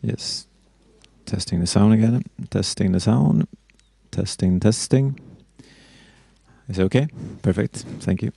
Yes. Testing the sound again. Testing the sound. Testing, testing. Is it okay? Perfect. Thank you.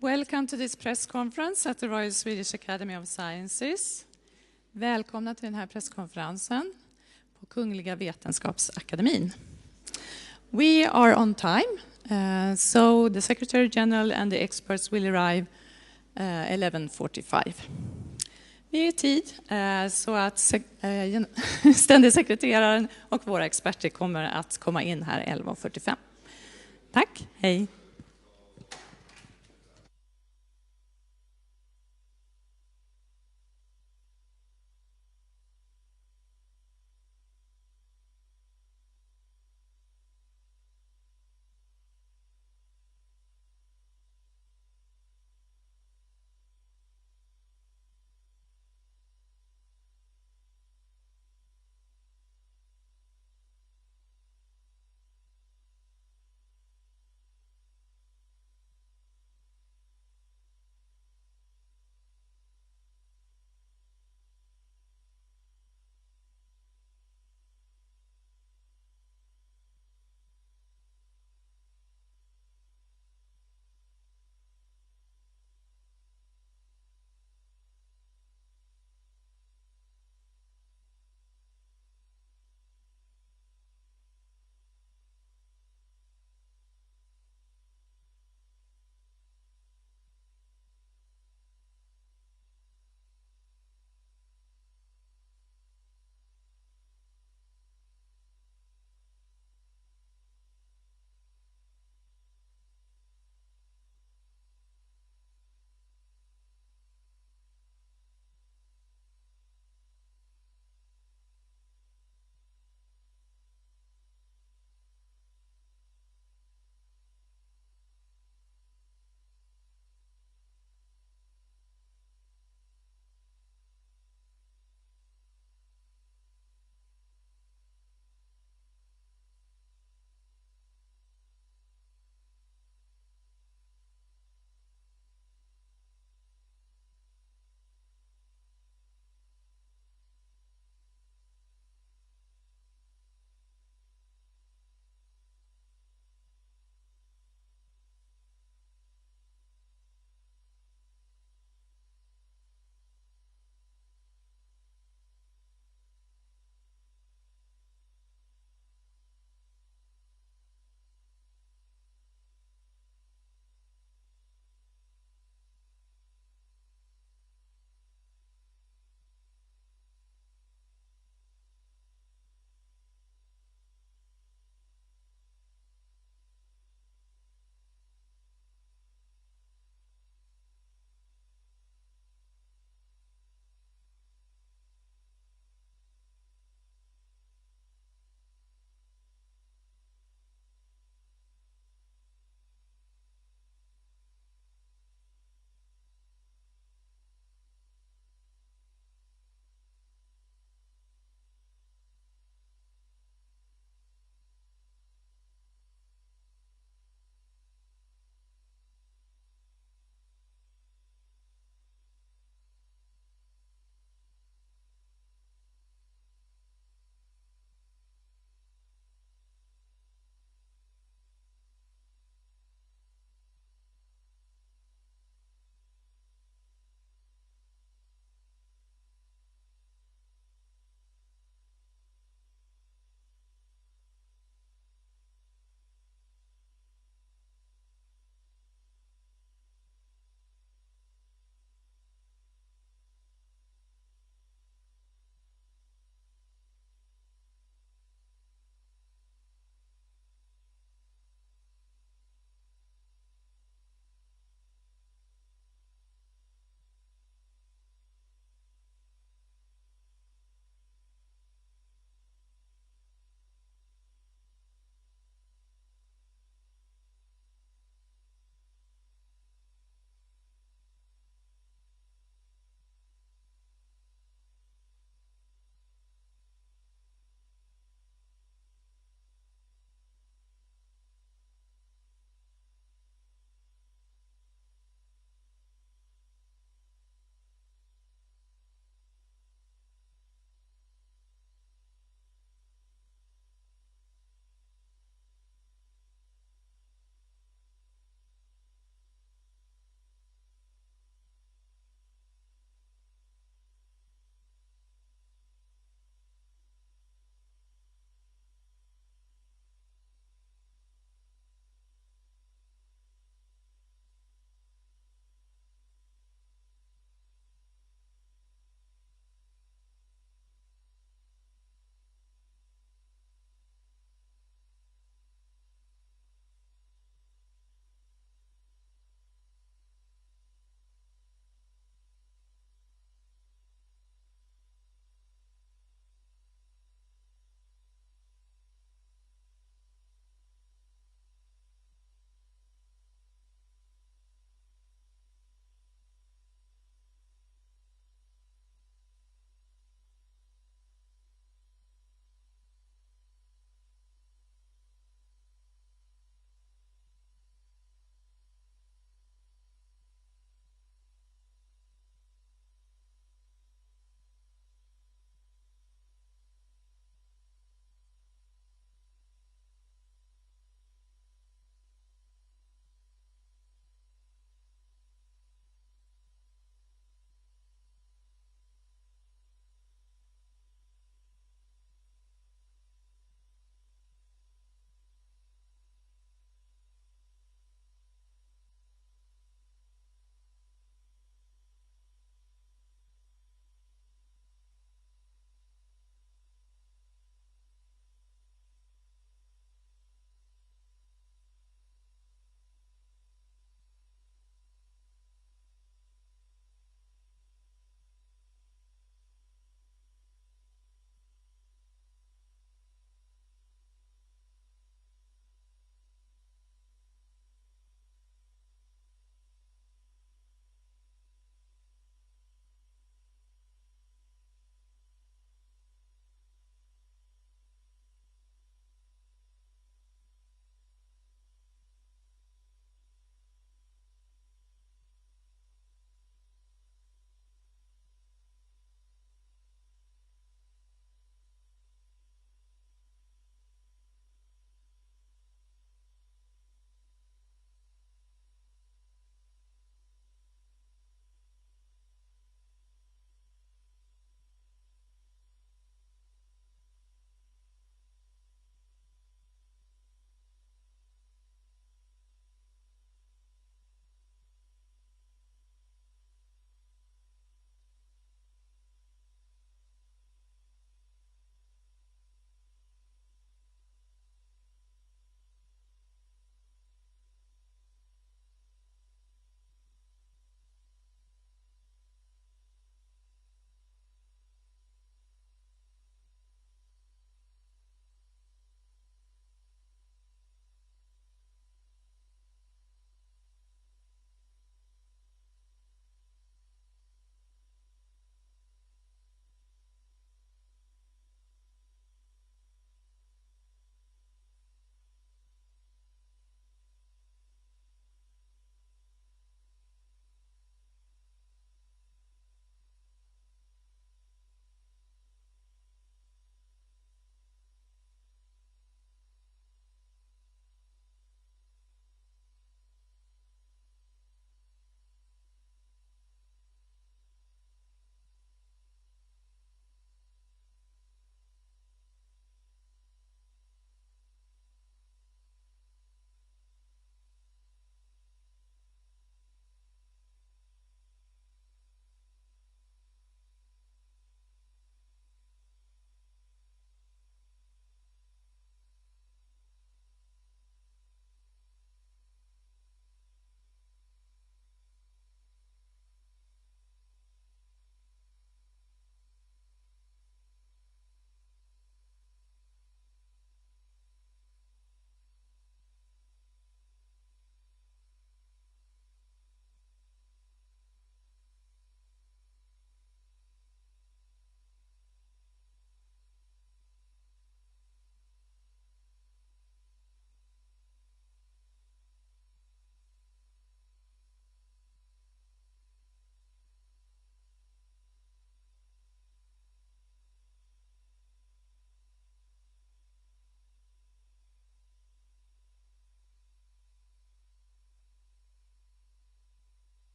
Welcome to this press conference at the Royal Swedish Academy of Sciences. Välkomna till den här presskonferensen på Kungliga Vetenskapsakademin. We are on time, so the Secretary General and the experts will arrive 11:45. Vi är i tid, så att ständig sekreteraren och våra experter kommer att komma in här 11:45. Tack, hej!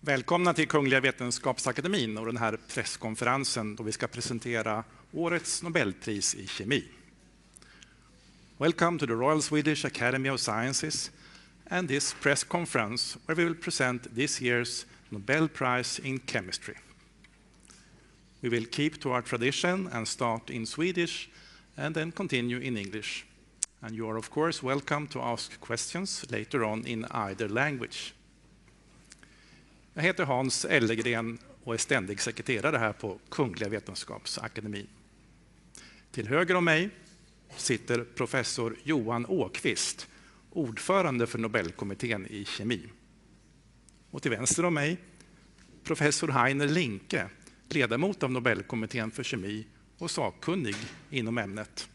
Välkomna till Kungliga Vetenskapsakademin och den här presskonferensen då vi ska presentera årets Nobelpris i kemi. Welcome to the Royal Swedish Academy of Sciences and this press conference where we will present this year's Nobel Prize in Chemistry. We will keep to our tradition and start in Swedish and then continue in English. And you are of course welcome to ask questions later on in either language. Jag heter Hans Ellegren och är ständig sekreterare här på Kungliga Vetenskapsakademin. Till höger om mig sitter professor Johan Åkvist, ordförande för Nobelkommittén i kemi. Och till vänster om mig professor Heiner Linke, ledamot av Nobelkommittén för kemi och sakkunnig inom ämnet.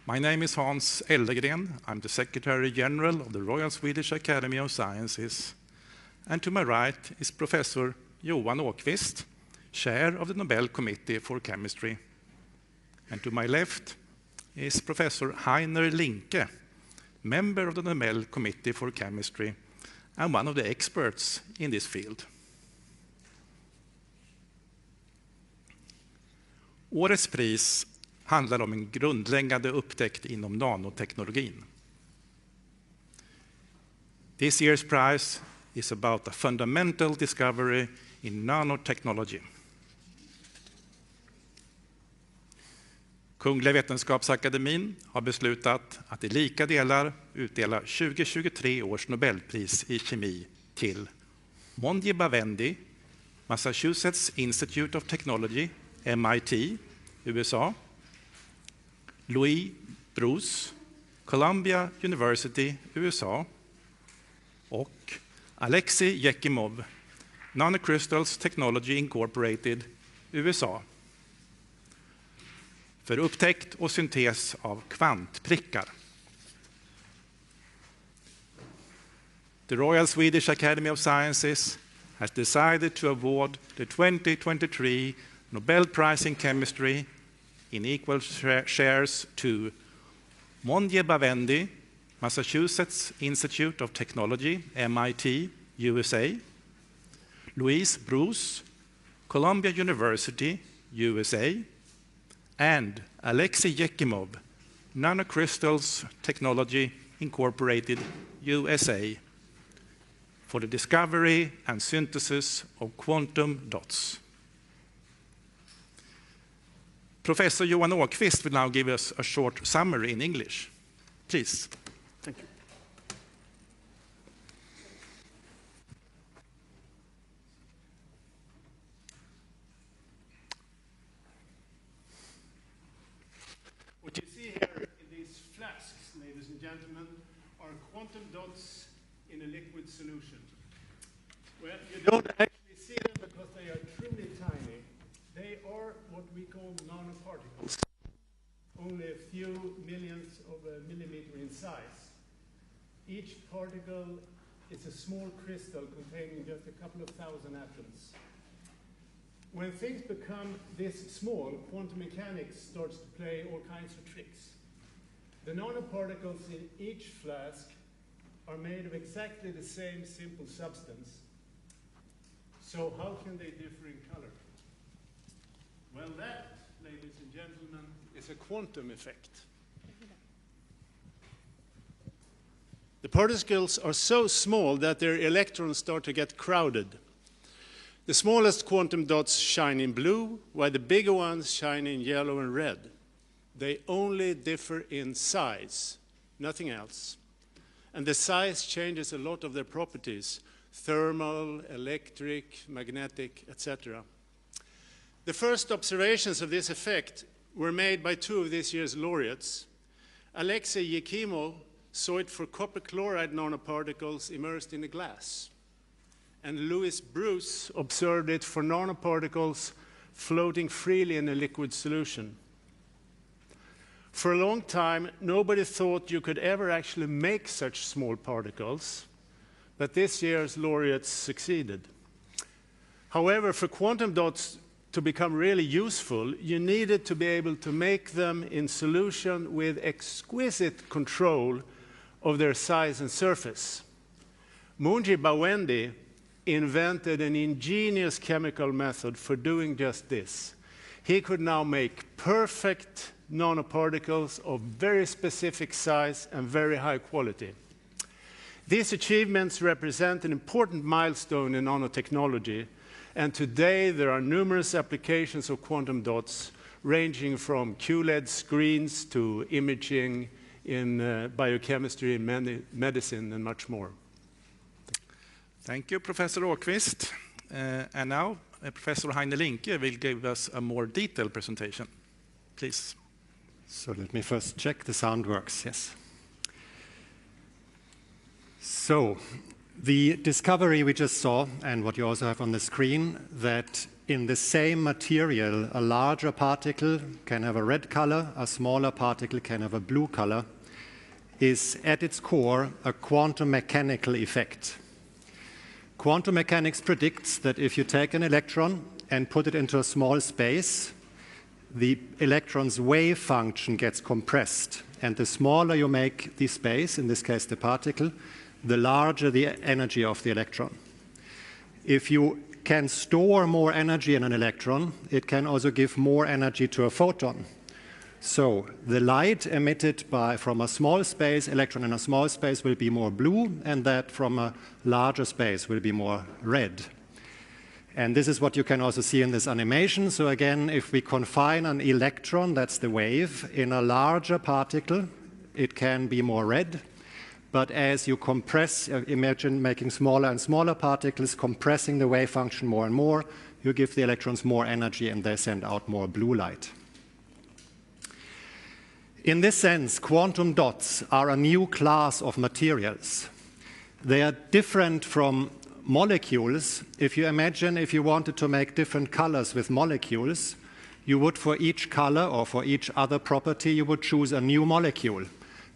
My name is Hans Ellegren. I'm the Secretary General of the Royal Swedish Academy of Sciences. And to my right is Professor Johan Åkvist, Chair of the Nobel Committee for Chemistry. And to my left is Professor Heiner Linke, member of the Nobel Committee for Chemistry and one of the experts in this field. Årets pris handlar om en grundläggande upptäckt inom nanoteknologin. This year's prize is about a fundamental discovery in nanotechnology. Kungliga Vetenskapsakademin har beslutat att i lika delar utdela 2023 års Nobelpris i kemi till Monje Bawendi, Massachusetts Institute of Technology, MIT, USA, Louis Bruce, Columbia University, USA och Alexei Yekimov, Nanocrystals Technology Incorporated, USA. För upptäckt och syntes av kvantprickar. The Royal Swedish Academy of Sciences has decided to award the 2023 Nobel Prize in Chemistry in equal shares to Monje Bawendi, Massachusetts Institute of Technology, MIT, USA, Louis Bruce, Columbia University, USA, and Alexei Yekimov, Nanocrystals Technology Incorporated, USA, for the discovery and synthesis of quantum dots. Professor Johan Åkvist will now give us a short summary in English. Please. Thank you. What you see here in these flasks, ladies and gentlemen, are quantum dots in a liquid solution. Well, you don't actually see them because they are truly tiny. They are what we call nanoparticles, only a few millionths of a millimeter in size. Each particle is a small crystal containing just a couple of thousand atoms. When things become this small, quantum mechanics starts to play all kinds of tricks. The nanoparticles in each flask are made of exactly the same simple substance. So how can they differ in color? Well, that, ladies and gentlemen, is a quantum effect. The particles are so small that their electrons start to get crowded. The smallest quantum dots shine in blue, while the bigger ones shine in yellow and red. They only differ in size, nothing else. And the size changes a lot of their properties, thermal, electric, magnetic, etc. The first observations of this effect were made by two of this year's laureates. Alexei Yekimov saw it for copper chloride nanoparticles immersed in a glass. And Louis Bruce observed it for nanoparticles floating freely in a liquid solution. For a long time, nobody thought you could ever actually make such small particles, but this year's laureates succeeded. However, for quantum dots to become really useful, you needed to be able to make them in solution with exquisite control of their size and surface. Munji Bawendi invented an ingenious chemical method for doing just this. He could now make perfect nanoparticles of very specific size and very high quality. These achievements represent an important milestone in nanotechnology, and today there are numerous applications of quantum dots ranging from QLED screens to imaging in biochemistry and medicine and much more. Thank you, Professor Åqvist. And now Professor Heine Linke will give us a more detailed presentation. Please. So let me first check the sound works, yes. So the discovery we just saw, and what you also have on the screen, that in the same material, a larger particle can have a red color, a smaller particle can have a blue color, is at its core a quantum mechanical effect. Quantum mechanics predicts that if you take an electron and put it into a small space, the electron's wave function gets compressed. And the smaller you make the space, in this case the particle, the larger the energy of the electron. If you can store more energy in an electron, it can also give more energy to a photon. So the light emitted from a small space, electron in a small space, will be more blue, and that from a larger space will be more red. And this is what you can also see in this animation. So again, if we confine an electron, that's the wave, in a larger particle, it can be more red. But as you compress, imagine making smaller and smaller particles, compressing the wave function more and more, you give the electrons more energy and they send out more blue light. In this sense, quantum dots are a new class of materials. They are different from molecules. If you imagine if you wanted to make different colors with molecules, you would, for each color or for each other property, you would choose a new molecule,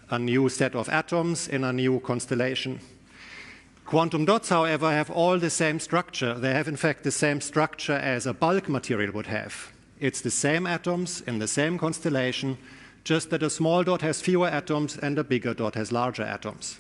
a new set of atoms in a new constellation. Quantum dots, however, have all the same structure. They have, in fact, the same structure as a bulk material would have. It's the same atoms in the same constellation, just that a small dot has fewer atoms and a bigger dot has larger atoms.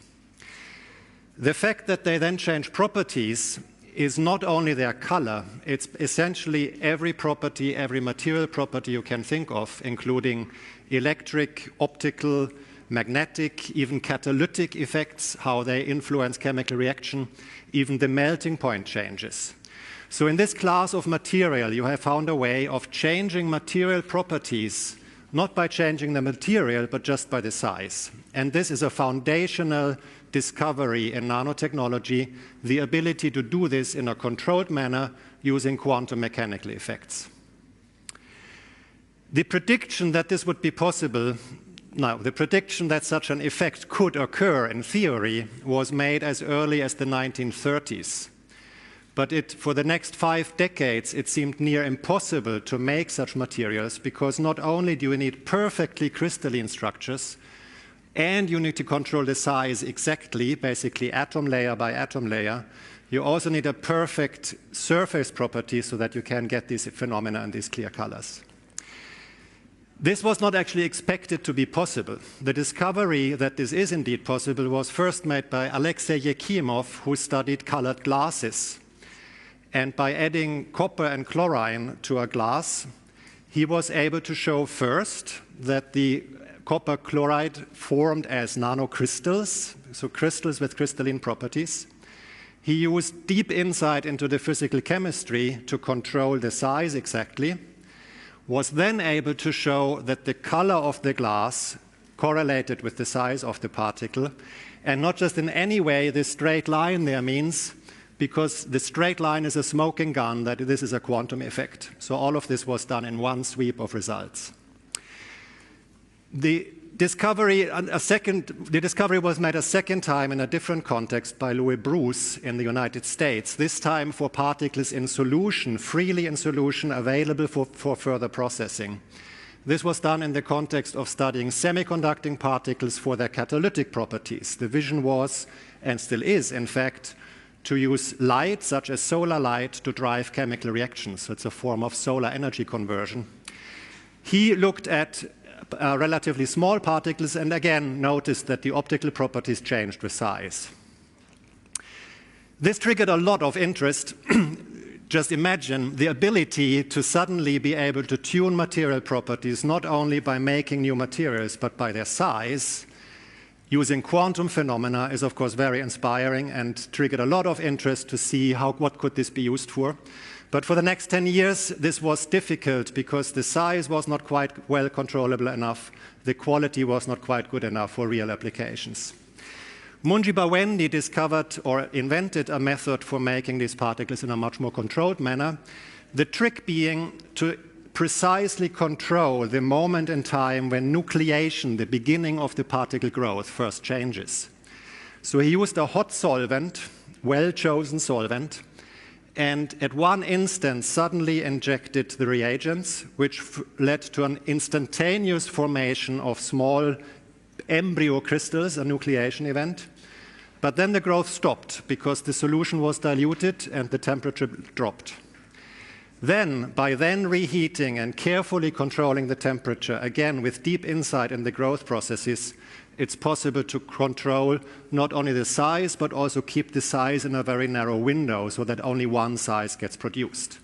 The fact that they then change properties is not only their color, it's essentially every property, every material property you can think of, including electric, optical, magnetic, even catalytic effects, how they influence chemical reaction, even the melting point changes. So in this class of material, you have found a way of changing material properties, not by changing the material, but just by the size. And this is a foundational discovery in nanotechnology, the ability to do this in a controlled manner using quantum mechanical effects. The prediction that this would be possible, the prediction that such an effect could occur in theory was made as early as the 1930s. But for the next 5 decades, it seemed near impossible to make such materials because not only do you need perfectly crystalline structures, and you need to control the size exactly, basically atom layer by atom layer, you also need a perfect surface property so that you can get these phenomena and these clear colors. This was not actually expected to be possible. The discovery that this is indeed possible was first made by Alexei Yefimov, who studied colored glasses. And by adding copper and chlorine to a glass, he was able to show first that the copper chloride formed as nanocrystals, so crystals with crystalline properties. He used deep insight into the physical chemistry to control the size exactly, was then able to show that the color of the glass correlated with the size of the particle, and not just in any way this straight line there means, because the straight line is a smoking gun, that this is a quantum effect. So all of this was done in one sweep of results. The discovery was made a second time in a different context by Louis Bruce in the United States, this time for particles in solution, freely in solution, available for further processing. This was done in the context of studying semiconducting particles for their catalytic properties. The vision was, and still is, in fact, to use light, such as solar light, to drive chemical reactions. So it's a form of solar energy conversion. He looked at relatively small particles and again noticed that the optical properties changed with size. This triggered a lot of interest. Just imagine the ability to suddenly be able to tune material properties not only by making new materials but by their size using quantum phenomena is of course very inspiring and triggered a lot of interest to see what could this be used for. But for the next 10 years this was difficult because the size was not quite well controllable enough, the quality was not quite good enough for real applications. Munji Bawendi discovered or invented a method for making these particles in a much more controlled manner, the trick being to precisely control the moment in time when nucleation, the beginning of the particle growth, first changes. So he used a hot solvent, well-chosen solvent, and at one instant suddenly injected the reagents, which led to an instantaneous formation of small embryo crystals, a nucleation event. But then the growth stopped because the solution was diluted and the temperature dropped. Then, by reheating and carefully controlling the temperature, again with deep insight in the growth processes, it's possible to control not only the size, but also keep the size in a very narrow window so that only one size gets produced.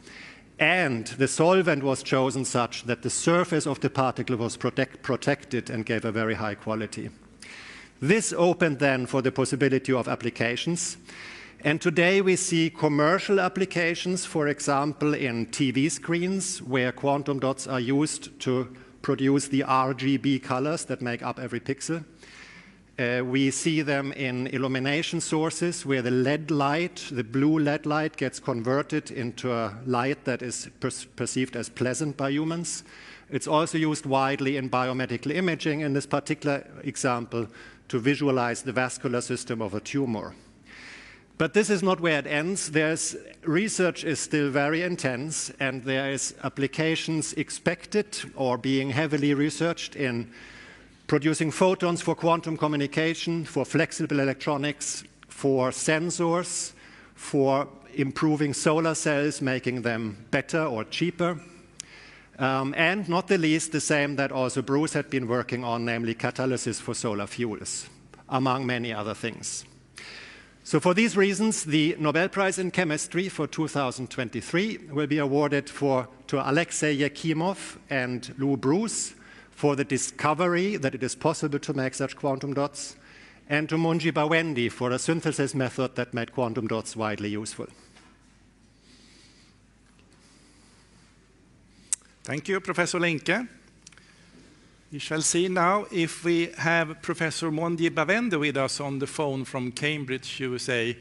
And the solvent was chosen such that the surface of the particle was protected and gave a very high quality. This opened then for the possibility of applications. And today we see commercial applications, for example, in TV screens, where quantum dots are used to produce the RGB colors that make up every pixel. We see them in illumination sources, where the LED light, the blue LED light, gets converted into a light that is perceived as pleasant by humans. It's also used widely in biomedical imaging, in this particular example, to visualize the vascular system of a tumor. But this is not where it ends. Research is still very intense, and there is applications expected or being heavily researched in producing photons for quantum communication, for flexible electronics, for sensors, for improving solar cells, making them better or cheaper. And not the least, the same that also Bruce had been working on, namely catalysis for solar fuels, among many other things. So for these reasons, the Nobel Prize in Chemistry for 2023 will be awarded to Alexei Yekimov and Lou Bruce for the discovery that it is possible to make such quantum dots, and to Munji Bawendi for a synthesis method that made quantum dots widely useful. Thank you, Professor Linke. We shall see now if we have Professor Munji Bawendi with us on the phone from Cambridge, USA.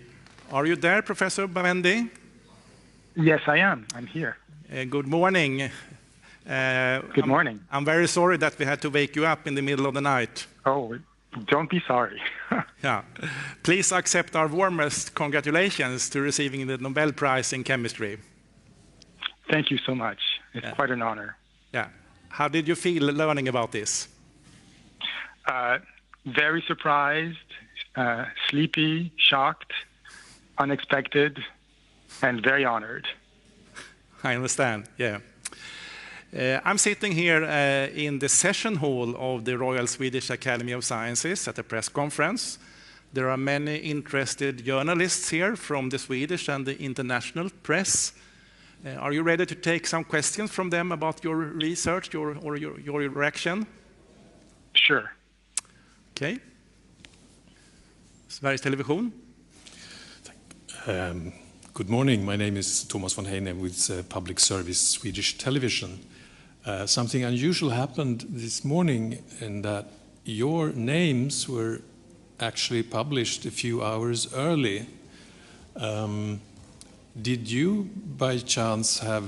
Are you there, Professor Bawendi? Yes, I am. I'm here. Good morning. Good morning. I'm very sorry that we had to wake you up in the middle of the night. Oh, don't be sorry. Yeah. Please accept our warmest congratulations to receiving the Nobel Prize in Chemistry. Thank you so much. It's quite an honor. Yeah. How did you feel learning about this? Very surprised, sleepy, shocked, unexpected, and very honored. I understand, yeah. I'm sitting here in the session hall of the Royal Swedish Academy of Sciences at a press conference. There are many interested journalists here from the Swedish and the international press. Are you ready to take some questions from them about your research or your reaction? Sure. Okay. Sveriges Television. Good morning. My name is Thomas von Heine with Public Service Swedish Television. Something unusual happened this morning in that your names were actually published a few hours early. Did you, by chance, have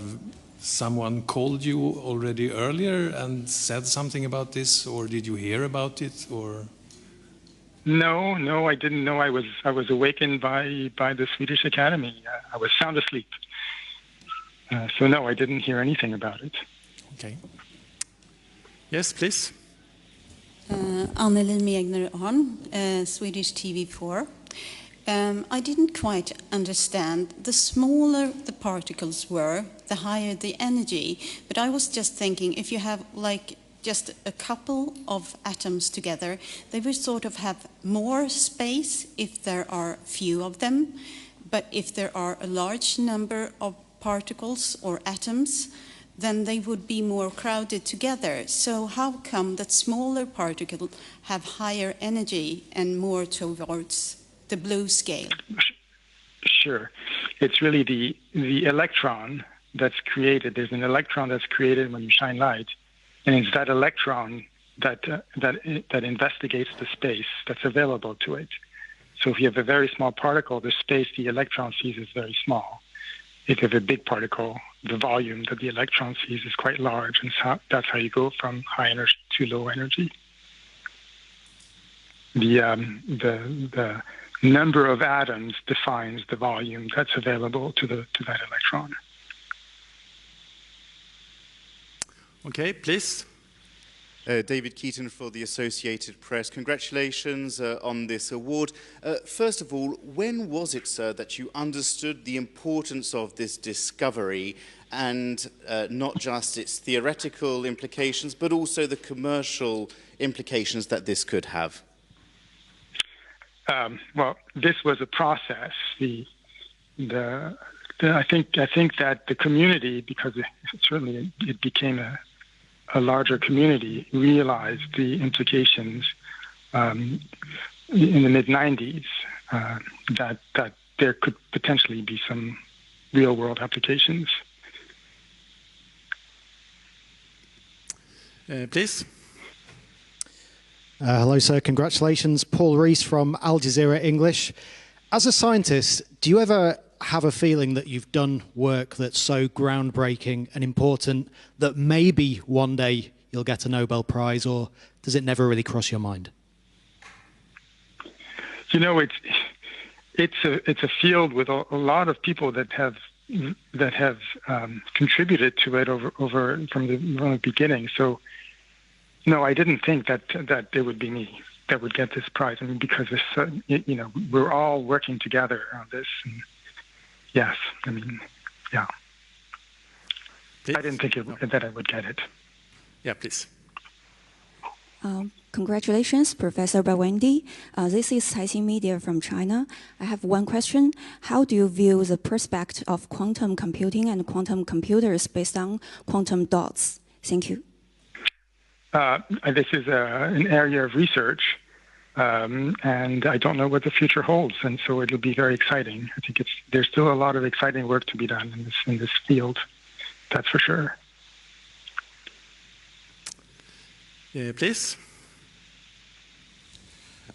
someone called you already earlier and said something about this, or did you hear about it, or? No, I didn't know. I was awakened by the Swedish Academy. I was sound asleep. So no, I didn't hear anything about it. Okay. Yes, please. Anneli Megner-Arn, Swedish TV4. I didn't quite understand. The smaller the particles were, the higher the energy. But I was just thinking, if you have like just a couple of atoms together, they will sort of have more space if there are few of them. But if there are a large number of particles or atoms, then they would be more crowded together. So how come that smaller particles have higher energy and more towards the blue scale? Sure. It's really the electron that's created. There's an electron that's created when you shine light, and it's that electron that investigates the space that's available to it. So if you have a very small particle, the space the electron sees is very small. If you have a big particle, the volume that the electron sees is quite large, and so that's how you go from high energy to low energy. The number of atoms defines the volume that's available to that electron. Okay, please. David Keaton for the Associated Press. Congratulations on this award. First of all, when was it, sir, that you understood the importance of this discovery and not just its theoretical implications, but also the commercial implications that this could have? Well, this was a process. I think that the community, because it became a larger community, realized the implications in the mid-90s that there could potentially be some real-world applications. Please. Hello, sir. Congratulations. Paul Rees from Al Jazeera English. As a scientist, do you ever have a feeling that you've done work that's so groundbreaking and important that maybe one day you'll get a Nobel Prize, or does it never really cross your mind? You know, it's a field with a lot of people that have contributed to it over from the beginning. So, no, I didn't think that it would be me that would get this prize. I mean, because we're all working together on this. And yes, I mean, yeah. Please. I didn't think that I would get it. Yeah, please. Congratulations, Professor Bawendi. This is Caixin Media from China. I have one question. How do you view the prospect of quantum computing and quantum computers based on quantum dots? Thank you. This is an area of research, and I don't know what the future holds, and so it'll be very exciting. I think there's still a lot of exciting work to be done in this field. That's for sure. Please.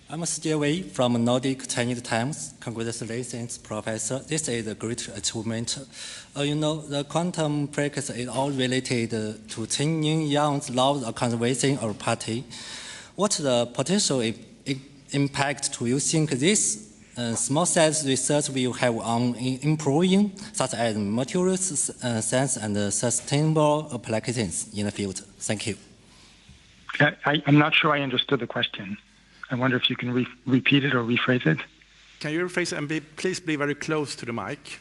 I'm Steve Wei from Nordic Chinese Times. Congratulations, Professor. This is a great achievement. The quantum physics is all related to Chen Yang's laws of conservation of party. What's the potential impact do you think this small size research will have on improving, such as materials science and sustainable applications in the field? Thank you. I'm not sure I understood the question. I wonder if you can repeat it or rephrase it. Can you rephrase it and please be very close to the mic?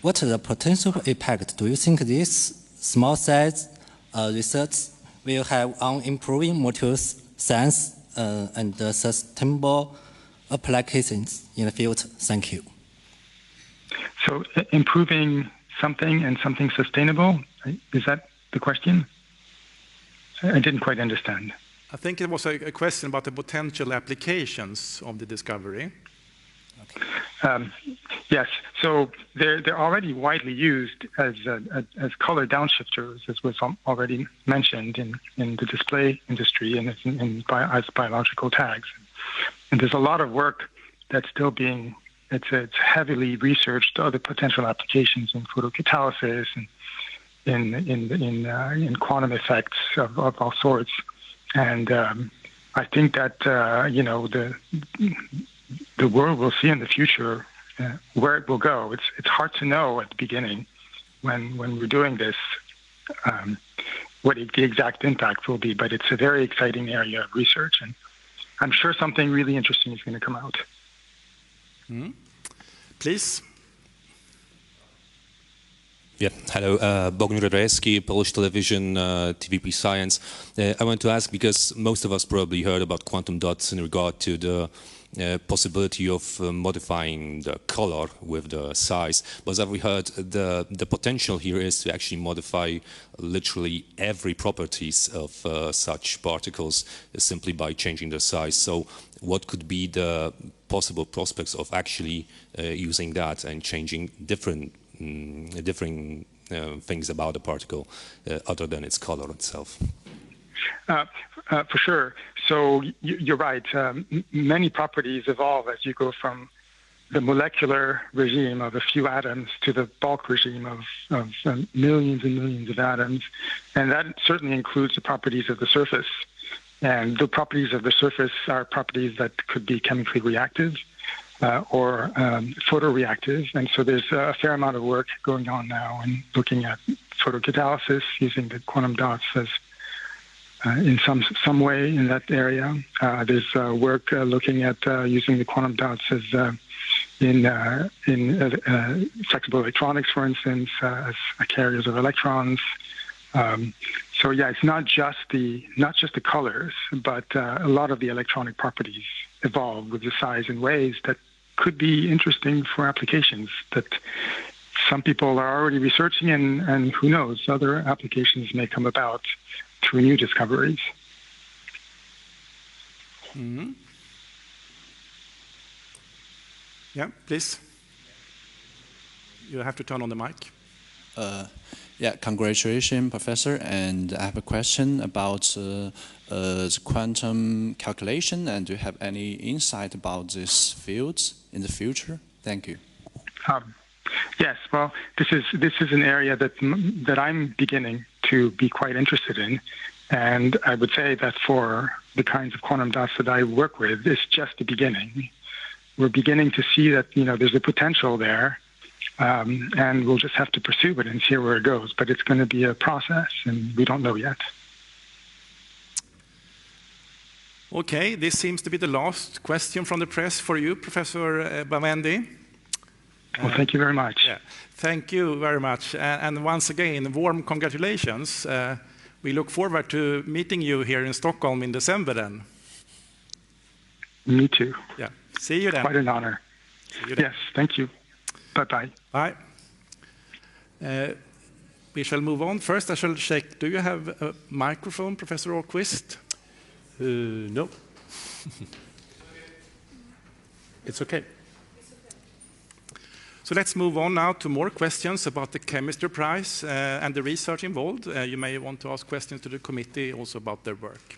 What is the potential impact do you think this small size research will have on improving materials science and sustainable applications in the field? Thank you. So improving something and something sustainable, is that the question? I didn't quite understand. I think it was a question about the potential applications of the discovery. Okay. Yes, so they're already widely used as color downshifters, as was already mentioned in the display industry and as biological tags. And there's a lot of work that's still being it's heavily researched other potential applications in photocatalysis and in quantum effects of all sorts. And I think that the world will see in the future where it will go. It's hard to know at the beginning when we're doing this what the exact impact will be, but it's a very exciting area of research, and I'm sure something really interesting is going to come out. Please. Yeah, hello, Bogdan Radrejski, Polish television, TVP Science. I want to ask, because most of us probably heard about quantum dots in regard to the possibility of modifying the color with the size. But as we heard, the potential here is to actually modify literally every properties of such particles simply by changing their size. So what could be the possible prospects of actually using that and changing different things about the particle other than its color itself? For sure. So you're right. Many properties evolve as you go from the molecular regime of a few atoms to the bulk regime of millions and millions of atoms. And that certainly includes the properties of the surface. And the properties of the surface are properties that could be chemically reactive or photoreactive. And so there's a fair amount of work going on now in looking at photocatalysis using the quantum dots as in some way in that area. There's work looking at using the quantum dots as in flexible electronics, for instance, as carriers of electrons. So yeah, it's not just the colors, but a lot of the electronic properties evolve with the size in ways that could be interesting for applications that some people are already researching, and who knows, other applications may come about through new discoveries. Mm-hmm. Yeah, please. You have to turn on the mic. Yeah, congratulations, Professor. And I have a question about the quantum calculation. And do you have any insight about these fields in the future? Thank you. Yes, well, this is an area that I'm beginning to be quite interested in, and I would say that for the kinds of quantum dots that I work with, it's just the beginning. We're beginning to see that there's a potential there, and we'll just have to pursue it and see where it goes. But it's going to be a process, and we don't know yet. Okay, this seems to be the last question from the press for you, Professor Bawendi. Well, thank you very much. Yeah, thank you very much. And once again, warm congratulations. We look forward to meeting you here in Stockholm in December then. Me too. Yeah, see you then. Quite an honor. Yes, thank you. Bye-bye. Bye. We shall move on. First, I shall check, do you have a microphone, Professor Åqvist? No. It's okay. So let's move on now to more questions about the chemistry prize and the research involved. You may want to ask questions to the committee also about their work.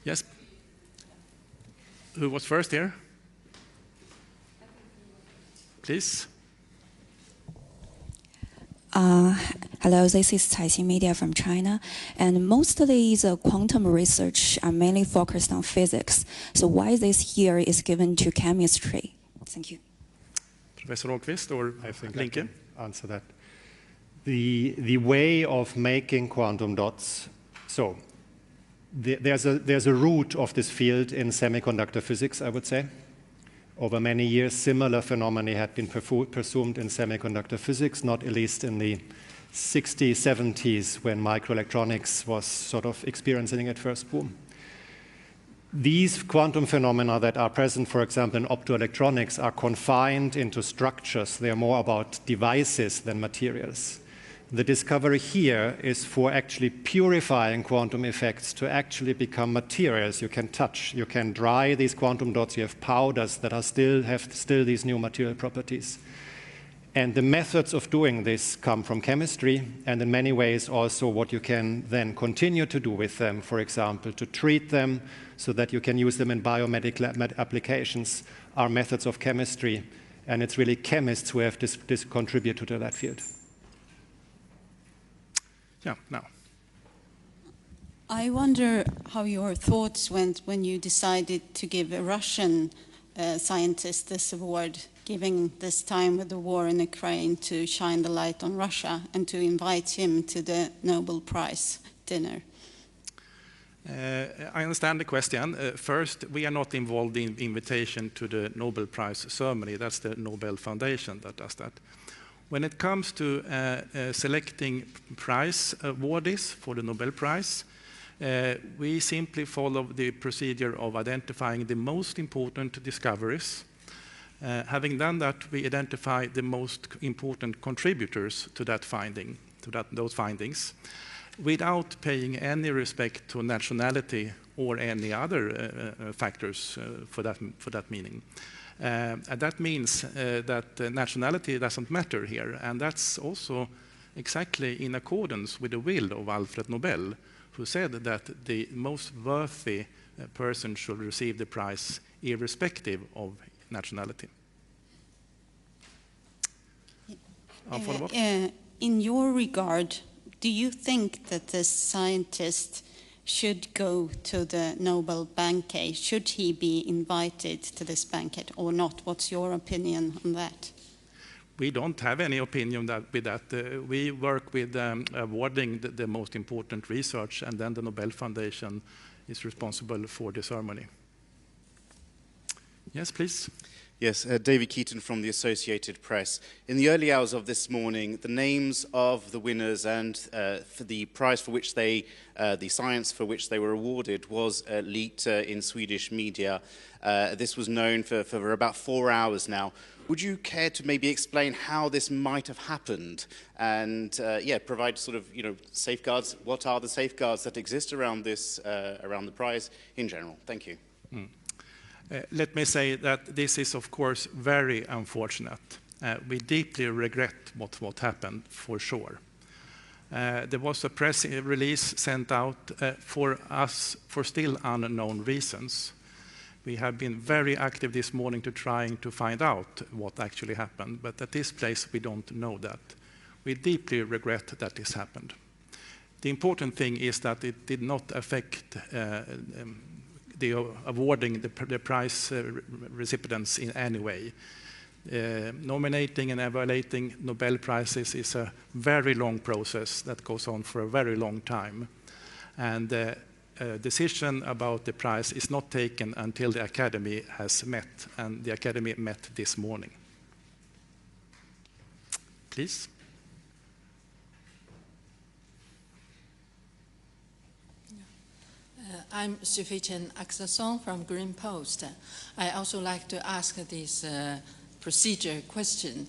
Yes? Who was first here? Please. Hello, this is Caixin Media from China, and mostly the quantum research are mainly focused on physics. So why this year is given to chemistry? Thank you. Professor Åqvist or I think Linke? I can answer that. The way of making quantum dots, so there's a root of this field in semiconductor physics, I would say. Over many years, similar phenomena had been pursued in semiconductor physics, not at least in the 60s, 70s, when microelectronics was sort of experiencing its first boom. These quantum phenomena that are present, for example, in optoelectronics are confined into structures. They're more about devices than materials. The discovery here is for actually purifying quantum effects to actually become materials you can touch. You can dry these quantum dots. You have powders that are have these new material properties. And the methods of doing this come from chemistry, and in many ways also what you can then continue to do with them, for example, to treat them so that you can use them in biomedical applications, are methods of chemistry. And it's really chemists who have contributed to that field. Yeah, now. I wonder how your thoughts went when you decided to give a Russian scientist this award, giving this time with the war in Ukraine to shine the light on Russia and to invite him to the Nobel Prize dinner. I understand the question. First, we are not involved in invitation to the Nobel Prize ceremony. That's the Nobel Foundation that does that. When it comes to selecting prize awardees for the Nobel Prize, We simply follow the procedure of identifying the most important discoveries. Having done that, we identify the most important contributors to that finding, those findings, without paying any respect to nationality or any other factors for that meaning. And that means that nationality doesn't matter here, and that's also exactly in accordance with the will of Alfred Nobel, who said that the most worthy person should receive the prize irrespective of nationality. Follow-up? In your regard, do you think that the scientist should go to the Nobel banquet? Should he be invited to this banquet or not? What's your opinion on that? We don't have any opinion with that. We work with awarding the most important research, and then the Nobel Foundation is responsible for the ceremony. Yes, please. Yes, David Keaton from the Associated Press. In the early hours of this morning, the names of the winners and for the prize for which they, the science for which they were awarded was leaked in Swedish media. This was known for about 4 hours now. Would you care to maybe explain how this might have happened and provide sort of, safeguards? What are the safeguards that exist around this, around the prize in general? Thank you. Let me say that this is, of course, very unfortunate. We deeply regret what happened, for sure. There was a press release sent out for us for still unknown reasons. We have been very active this morning to trying to find out what actually happened, but at this place we don't know that. We deeply regret that this happened. The important thing is that it did not affect the awarding the prize recipients in any way. Nominating and evaluating Nobel Prizes is a very long process that goes on for a very long time. And a decision about the prize is not taken until the Academy has met, and the Academy met this morning. Please. I'm Sufjan Aksason from Green Post. I also like to ask this procedure question.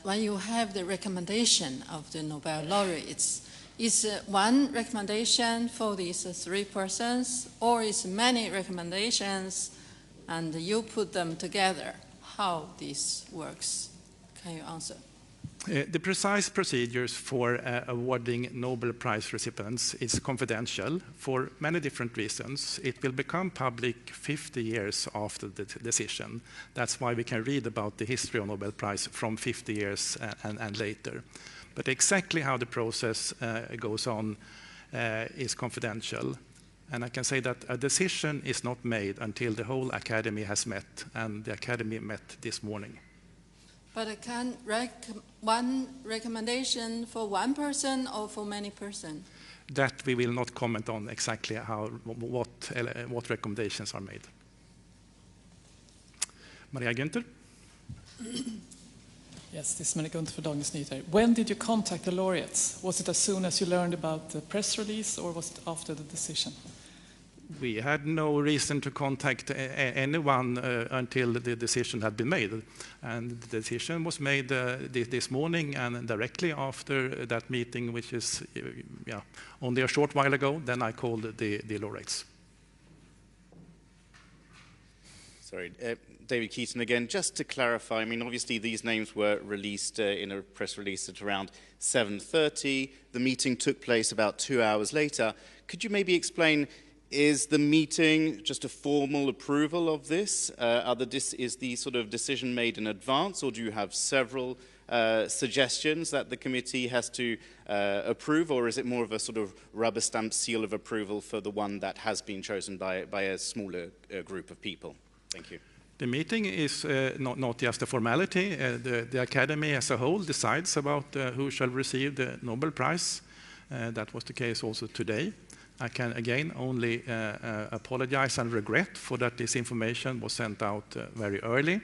When you have the recommendation of the Nobel laureates, is one recommendation for these 3 persons, or is many recommendations and you put them together? How this works? Can you answer? The precise procedures for awarding Nobel Prize recipients is confidential for many different reasons. It will become public 50 years after the decision. That's why we can read about the history of Nobel Prize from 50 years and later. But exactly how the process goes on is confidential. And I can say that a decision is not made until the whole Academy has met, and the Academy met this morning. But can one recommendation for one person or for many persons? That we will not comment on exactly what recommendations are made. Maria Günther? Yes, this is Maria Günther for Dagens Nyheter. When did you contact the laureates? Was it as soon as you learned about the press release, or was it after the decision? We had no reason to contact anyone until the decision had been made. And the decision was made this morning, and directly after that meeting, which is only a short while ago, then I called the laureates. Sorry, David Keaton again. Just to clarify, I mean, obviously these names were released in a press release at around 7:30. The meeting took place about 2 hours later. Could you maybe explain, is the meeting just a formal approval of this? Is the sort of decision made in advance, or do you have several suggestions that the committee has to approve, or is it more of a sort of rubber stamp seal of approval for the one that has been chosen by a smaller group of people? Thank you. The meeting is not just a formality. The Academy as a whole decides about who shall receive the Nobel Prize. That was the case also today. I can again only apologize and regret for that this information was sent out very early.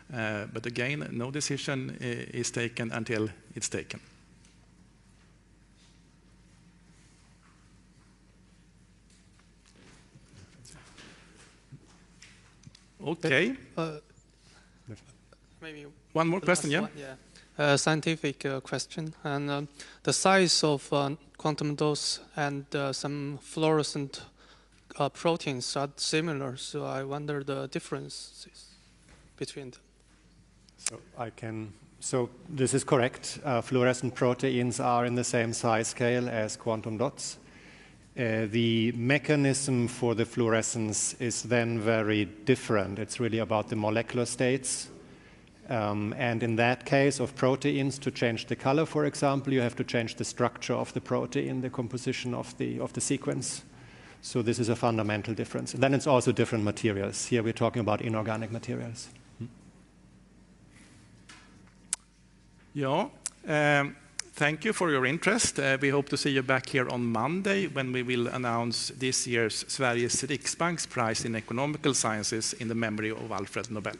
But again, no decision is taken until it's taken. Okay. Maybe one more question, yeah? Scientific question. And the size of quantum dots and some fluorescent proteins are similar, so I wonder the differences between them. So this is correct. Fluorescent proteins are in the same size scale as quantum dots. The mechanism for the fluorescence is then very different. It's really about the molecular states. And in that case of proteins, to change the color, for example, you have to change the structure of the protein, the composition of the sequence. So this is a fundamental difference. And then it's also different materials. Here we're talking about inorganic materials. Yeah. Thank you for your interest. We hope to see you back here on Monday when we will announce this year's Sveriges Riksbanks Prize in Economical Sciences in the memory of Alfred Nobel.